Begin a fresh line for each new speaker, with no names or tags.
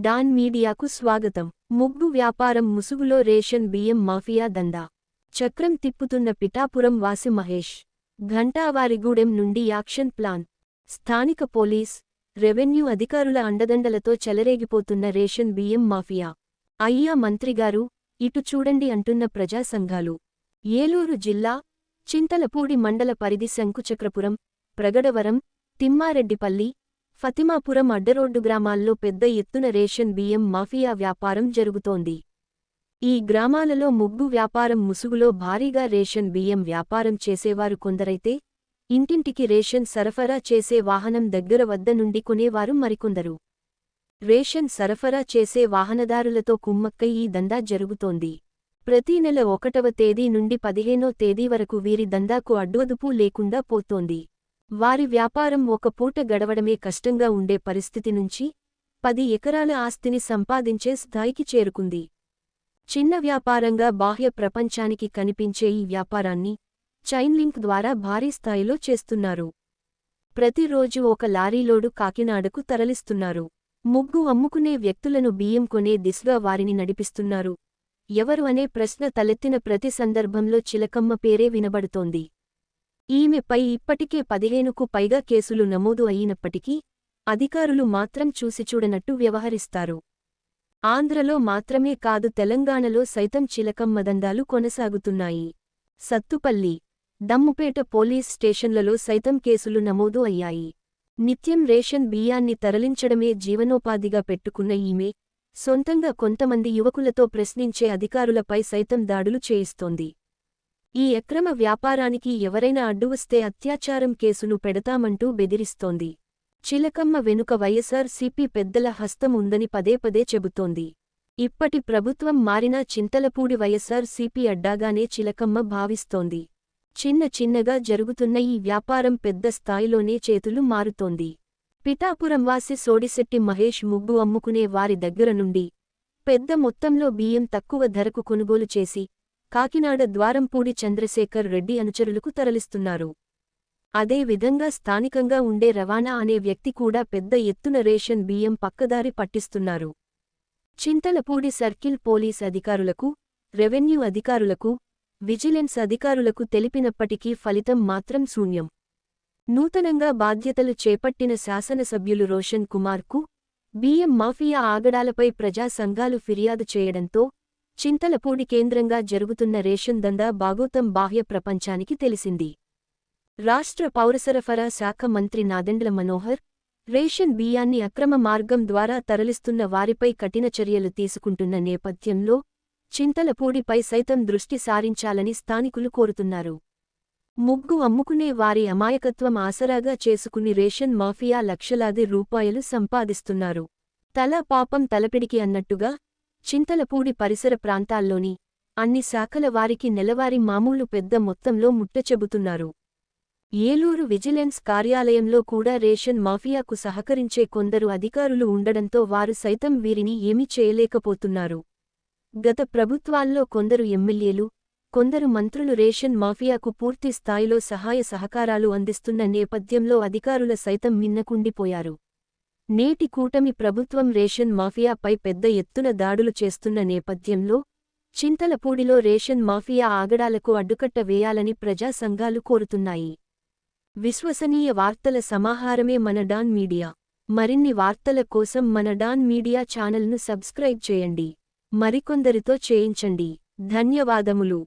Don మీడియాకు స్వాగతం. ముగ్గు వ్యాపారం ముసుగులో రేషన్ బియ్యం మాఫియా దందా. చక్రం తిప్పుతున్న పిఠాపురం వాసి మహేష్. ఘంటావారిగూడెం నుండి యాక్షన్ ప్లాన్. స్థానిక పోలీస్, రెవెన్యూ అధికారుల అండదండలతో చెలరేగిపోతున్న రేషన్ బియ్యం మాఫియా. అయ్యా మంత్రిగారు, ఇటు చూడండి అంటున్న ప్రజా సంఘాలు. ఏలూరు జిల్లా చింతలపూడి మండల పరిధి శంకుచక్రపురం, ప్రగడవరం, తిమ్మారెడ్డిపల్లి, ఫతిమాపురం అడ్డరోడ్డు గ్రామాల్లో పెద్ద ఎత్తున రేషన్ బియ్యం మాఫియా వ్యాపారం జరుగుతోంది. ఈ గ్రామాలలో ముగ్గు వ్యాపారం ముసుగులో భారీగా రేషన్ బియ్యం వ్యాపారం చేసేవారు కొందరైతే, ఇంటింటికి రేషన్ సరఫరా చేసే వాహనం దగ్గర వద్ద నుండి కొనేవారు మరికొందరు. రేషన్ సరఫరా చేసే వాహనదారులతో కుమ్మక్కై ఈ దందా జరుగుతోంది. ప్రతి నెల 1వ తేదీ నుండి 15వ తేదీ వరకు వీరి దందాకు అడ్డువదుపు లేకుండా పోతోంది. వారి వ్యాపారం ఒక పూట గడవడమే కష్టంగా ఉండే పరిస్థితి నుంచి 10 ఎకరాల ఆస్తిని సంపాదించే స్థాయికి చేరుకుంది. చిన్న వ్యాపారంగా బాహ్య ప్రపంచానికి కనిపించే ఈ వ్యాపారాన్ని చైన్లింక్ ద్వారా భారీ స్థాయిలో చేస్తున్నారు. ప్రతిరోజు ఒక లారీలోడు కాకినాడకు తరలిస్తున్నారు. ముగ్గు అమ్ముకునే వ్యక్తులను బియ్యం కొనే దిశగా వారిని నడిపిస్తున్నారు. ఎవరు అనే ప్రశ్న తలెత్తిన ప్రతి సందర్భంలో చిలకమ్మ పేరే వినబడుతోంది. ఈమెపై ఇప్పటికే 15కు పైగా కేసులు నమోదు అయినప్పటికీ అధికారులు మాత్రం చూసిచూడనట్టు వ్యవహరిస్తారు. ఆంధ్రలో మాత్రమే కాదు, తెలంగాణలో సైతం చిలకమ్మ దందాలు కొనసాగుతున్నాయి. సత్తుపల్లి, దమ్ముపేట పోలీస్ స్టేషన్లలో సైతం కేసులు నమోదు అయ్యాయి. నిత్యం రేషన్ బియ్యాన్ని తరలించడమే జీవనోపాధిగా పెట్టుకున్న ఈమె సొంతంగా కొంతమంది యువకులతో ప్రశ్నించే అధికారులపై సైతం దాడులు చేయిస్తోంది. ఈ అక్రమ వ్యాపారానికి ఎవరైనా అడ్డువస్తే అత్యాచారం కేసును పెడతామంటూ బెదిరిస్తోంది. చిలకమ్మ వెనుక వైఎస్ఆర్సీపీ పెద్దల హస్తం ఉందని పదేపదే చెబుతోంది. ఇప్పటి ప్రభుత్వం మారినా చింతలపూడి వైఎస్ఆర్సీపీ అడ్డాగానే చిలకమ్మ భావిస్తోంది. చిన్నగా జరుగుతున్న ఈ వ్యాపారం పెద్ద స్థాయిలోనే చేతులు మారుతోంది. పిఠాపురంవాసి సోడిశెట్టి మహేష్ ముగ్గు అమ్ముకునే వారి దగ్గర నుండి పెద్ద మొత్తంలో బియ్యం తక్కువ ధరకు కొనుగోలు చేసి కాకినాడ ద్వారంపూడి చంద్రశేఖర్ రెడ్డి అనుచరులకు తరలిస్తున్నారు. అదే విధంగా స్థానికంగా ఉండే రవాణా అనే వ్యక్తి కూడా పెద్ద ఎత్తున రేషన్ బియ్యం పక్కదారి పట్టిస్తున్నారు. చింతలపూడి సర్కిల్ పోలీస్ అధికారులకు, రెవెన్యూ అధికారులకు, విజిలెన్స్ అధికారులకు తెలిపినప్పటికీ ఫలితం మాత్రం శూన్యం. నూతనంగా బాధ్యతలు చేపట్టిన శాసనసభ్యులు రోషన్ కుమార్కు బియ్యం మాఫియా ఆగడాలపై ప్రజా సంఘాలు ఫిర్యాదు చేయడంతో చింతలపూడి కేంద్రంగా జరుగుతున్న రేషన్ దందా బాగోతం బాహ్య ప్రపంచానికి తెలిసింది. రాష్ట్ర పౌరసరఫరా శాఖ మంత్రి నాదెండ్ల మనోహర్ రేషన్ బియ్యాన్ని అక్రమ మార్గం ద్వారా తరలిస్తున్న వారిపై కఠిన చర్యలు తీసుకుంటున్న నేపథ్యంలో చింతలపూడిపై సైతం దృష్టి సారించాలని స్థానికులు కోరుతున్నారు. ముగ్గు అమ్ముకునే వారి అమాయకత్వం ఆసరాగా చేసుకుని రేషన్ మాఫియా లక్షలాది రూపాయలు సంపాదిస్తున్నారు. తల పాపం తలపిడికి అన్నట్టుగా చింతలపూడి పరిసర ప్రాంతాల్లోని అన్ని శాఖల వారికి నెలవారీ మామూలు పెద్ద మొత్తంలో ముట్టచెబుతున్నారు. ఏలూరు విజిలెన్స్ కార్యాలయంలో కూడా రేషన్ మాఫియాకు సహకరించే కొందరు అధికారులు ఉండడంతో వారు సైతం వీరిని ఏమీ చేయలేకపోతున్నారు. గత ప్రభుత్వాల్లో కొందరు ఎమ్మెల్యేలు, కొందరు మంత్రులు రేషన్ మాఫియాకు పూర్తి స్థాయిలో సహాయ సహకారాలు అందిస్తున్న నేపథ్యంలో అధికారుల సైతం మిన్నకుండిపోయారు. నేటి కూటమి ప్రభుత్వం రేషన్ మాఫియాపై పెద్ద ఎత్తున దాడులు చేస్తున్న నేపథ్యంలో చింతలపూడిలో రేషన్ మాఫియా ఆగడాలకు అడ్డుకట్ట వేయాలని ప్రజా సంఘాలు కోరుతున్నాయి. విశ్వసనీయ వార్తల సమాహారమే మన డాన్ మీడియా. మరిన్ని వార్తల కోసం మన డాన్ మీడియా ఛానల్ను సబ్స్క్రైబ్ చేయండి. మరికొందరితో చేయించండి. ధన్యవాదములు.